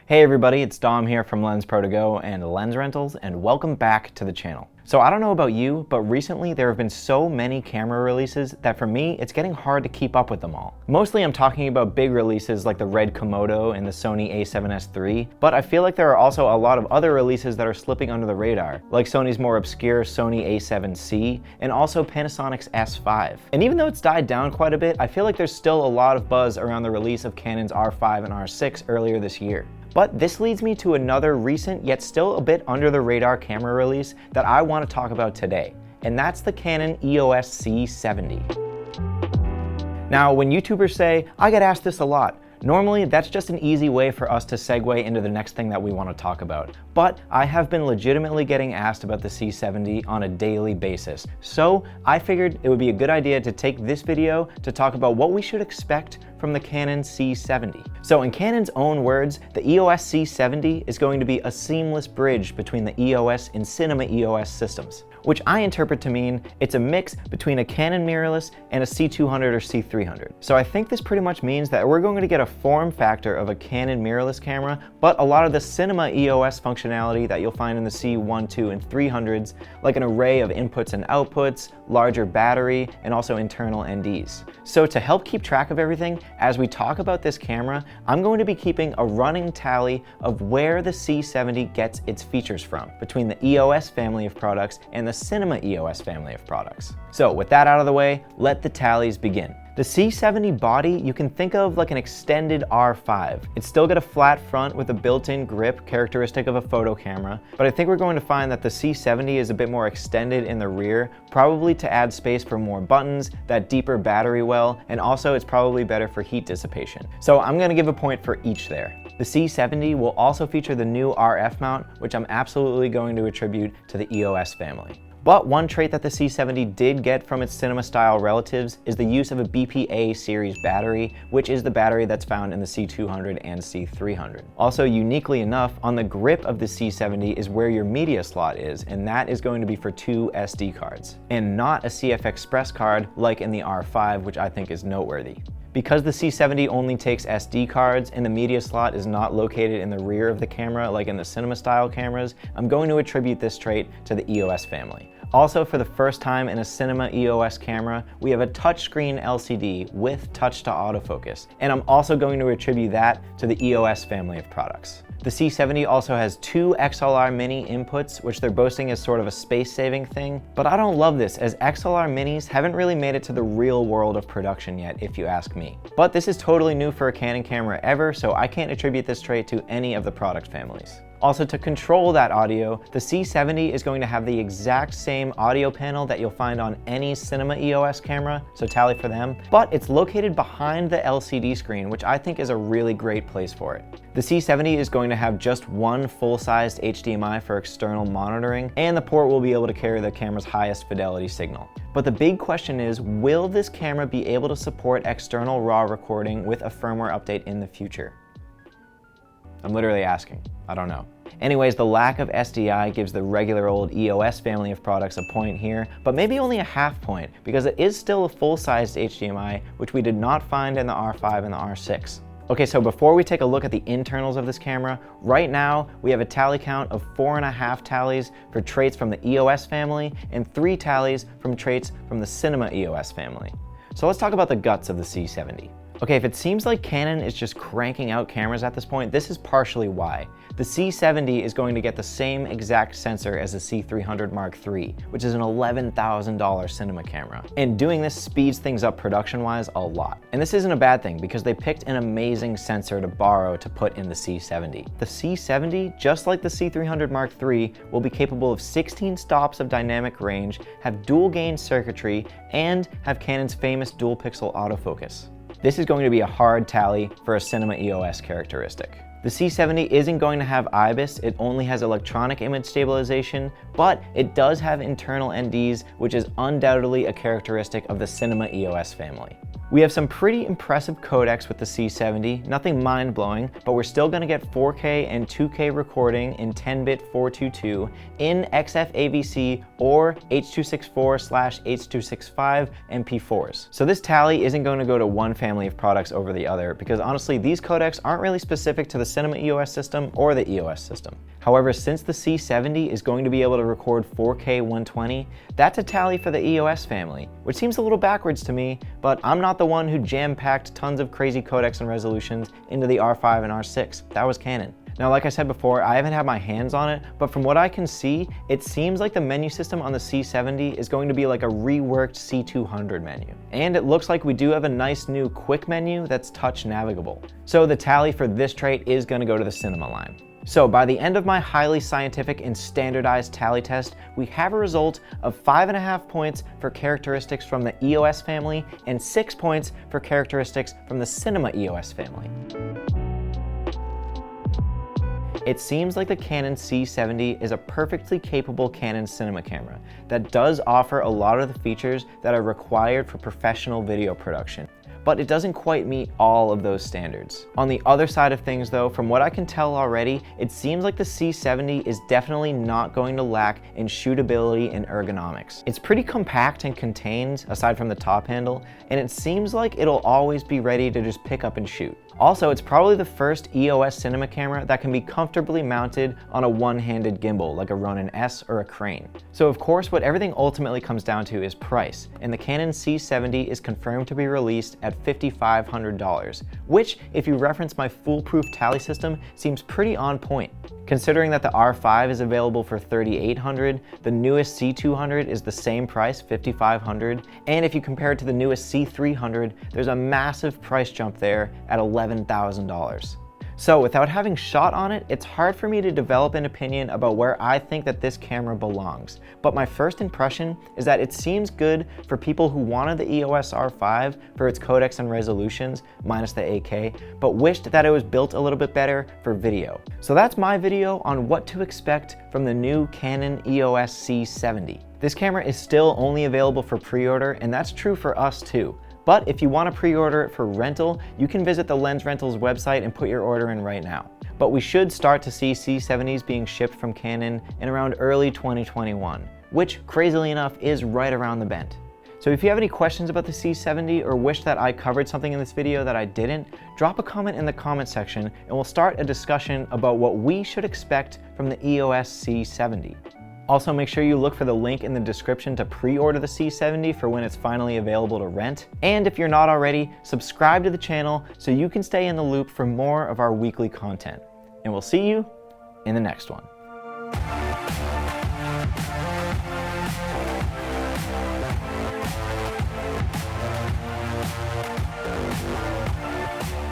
Hey everybody, it's Dom here from Lensprotogo and Lens Rentals, and welcome back to the channel. So I don't know about you, but recently there have been so many camera releases that for me, it's getting hard to keep up with them all. Mostly I'm talking about big releases like the red Komodo and the Sony a7S III, but I feel like there are also a lot of other releases that are slipping under the radar, like Sony's more obscure Sony a7C and also Panasonic's S5. And even though it's died down quite a bit, I feel like there's still a lot of buzz around the release of Canon's R5 and R6 earlier this year. But this leads me to another recent yet still a bit under the radar camera release that I want to talk about today, and that's the Canon EOS C70. Now, when YouTubers say, I get asked this a lot, normally that's just an easy way for us to segue into the next thing that we want to talk about. But I have been legitimately getting asked about the C70 on a daily basis, so I figured it would be a good idea to take this video to talk about what we should expect from the Canon C70. So in Canon's own words, the EOS C70 is going to be a seamless bridge between the EOS and Cinema EOS systems, which I interpret to mean it's a mix between a Canon mirrorless and a C200 or C300. So I think this pretty much means that we're going to get a form factor of a Canon mirrorless camera, but a lot of the Cinema EOS functionality that you'll find in the C1, 2, and 300s, like an array of inputs and outputs, larger battery, and also internal NDs. So to help keep track of everything, as we talk about this camera, I'm going to be keeping a running tally of where the C70 gets its features from, between the EOS family of products and the Cinema EOS family of products. So with that out of the way, let the tallies begin. The C70 body you can think of like an extended R5. It's still got a flat front with a built-in grip characteristic of a photo camera, but I think we're going to find that the C70 is a bit more extended in the rear, probably to add space for more buttons, that deeper battery well, and also it's probably better for heat dissipation. So I'm going to give a point for each there. The C70 will also feature the new RF mount, which I'm absolutely going to attribute to the EOS family. But one trait that the C70 did get from its cinema-style relatives is the use of a BPA series battery, which is the battery that's found in the C200 and C300. Also, uniquely enough, on the grip of the C70 is where your media slot is, and that is going to be for 2 SD cards, and not a CF Express card like in the R5, which I think is noteworthy. Because the C70 only takes SD cards and the media slot is not located in the rear of the camera like in the cinema-style cameras, I'm going to attribute this trait to the EOS family. Also, for the first time in a Cinema EOS camera, we have a touchscreen LCD with touch to autofocus, and I'm also going to attribute that to the EOS family of products. The C70 also has 2 XLR Mini inputs, which they're boasting as sort of a space-saving thing, but I don't love this, as XLR Minis haven't really made it to the real world of production yet, if you ask me. But this is totally new for a Canon camera ever, so I can't attribute this trait to any of the product families. Also, to control that audio, the C70 is going to have the exact same audio panel that you'll find on any Cinema EOS camera, so tally for them, but it's located behind the LCD screen, which I think is a really great place for it. The C70 is going to have just one full-sized HDMI for external monitoring, and the port will be able to carry the camera's highest fidelity signal. But the big question is, will this camera be able to support external RAW recording with a firmware update in the future? I'm literally asking. I don't know. Anyways, the lack of SDI gives the regular old EOS family of products a point here, but maybe only a half point, because it is still a full-sized HDMI, which we did not find in the R5 and the R6. Okay, so before we take a look at the internals of this camera, right now we have a tally count of 4.5 tallies for traits from the EOS family and 3 tallies from traits from the Cinema EOS family. So let's talk about the guts of the C70. Okay, if it seems like Canon is just cranking out cameras at this point, this is partially why. The C70 is going to get the same exact sensor as the C300 Mark III, which is an $11,000 cinema camera. And doing this speeds things up production-wise a lot. And this isn't a bad thing, because they picked an amazing sensor to borrow to put in the C70. The C70, just like the C300 Mark III, will be capable of 16 stops of dynamic range, have dual gain circuitry, and have Canon's famous dual pixel autofocus. This is going to be a hard tally for a Cinema EOS characteristic. The C70 isn't going to have IBIS, it only has electronic image stabilization, but it does have internal NDs, which is undoubtedly a characteristic of the Cinema EOS family. We have some pretty impressive codecs with the C70, nothing mind-blowing, but we're still going to get 4K and 2K recording in 10-bit 422 in XFAVC or H.264/H.265 MP4s. So this tally isn't going to go to one family of products over the other, because honestly these codecs aren't really specific to the Cinema EOS system or the EOS system. However, since the C70 is going to be able to record 4K 120, that's a tally for the EOS family, which seems a little backwards to me, but I'm not the one who jam-packed tons of crazy codecs and resolutions into the R5 and R6. That was Canon. Now, like I said before, I haven't had my hands on it, but from what I can see, it seems like the menu system on the C70 is going to be like a reworked C200 menu. And it looks like we do have a nice new quick menu that's touch navigable. So the tally for this trait is going to go to the Cinema line. So by the end of my highly scientific and standardized tally test, we have a result of 5.5 points for characteristics from the EOS family and 6 points for characteristics from the Cinema EOS family. It seems like the Canon C70 is a perfectly capable Canon cinema camera that does offer a lot of the features that are required for professional video production, but it doesn't quite meet all of those standards. On the other side of things though, from what I can tell already, it seems like the C70 is definitely not going to lack in shootability and ergonomics. It's pretty compact and contained, aside from the top handle, and it seems like it'll always be ready to just pick up and shoot. Also, it's probably the first EOS cinema camera that can be comfortably mounted on a one-handed gimbal like a Ronin S or a crane. So of course, what everything ultimately comes down to is price, and the Canon C70 is confirmed to be released at $5,500, which, if you reference my foolproof tally system, seems pretty on point. Considering that the R5 is available for $3,800, the newest C200 is the same price, $5,500, and if you compare it to the newest C300, there's a massive price jump there at $11,000. So without having shot on it, it's hard for me to develop an opinion about where I think that this camera belongs. But my first impression is that it seems good for people who wanted the EOS R5 for its codecs and resolutions, minus the 8K, but wished that it was built a little bit better for video. So that's my video on what to expect from the new Canon EOS C70. This camera is still only available for pre-order, and that's true for us too. But if you want to pre-order it for rental, you can visit the Lens Rentals website and put your order in right now. But we should start to see C70s being shipped from Canon in around early 2021, which crazily enough is right around the bend. So if you have any questions about the C70 or wish that I covered something in this video that I didn't, drop a comment in the comment section and we'll start a discussion about what we should expect from the EOS C70. Also, make sure you look for the link in the description to pre-order the C70 for when it's finally available to rent. And if you're not already, subscribe to the channel so you can stay in the loop for more of our weekly content. And we'll see you in the next one.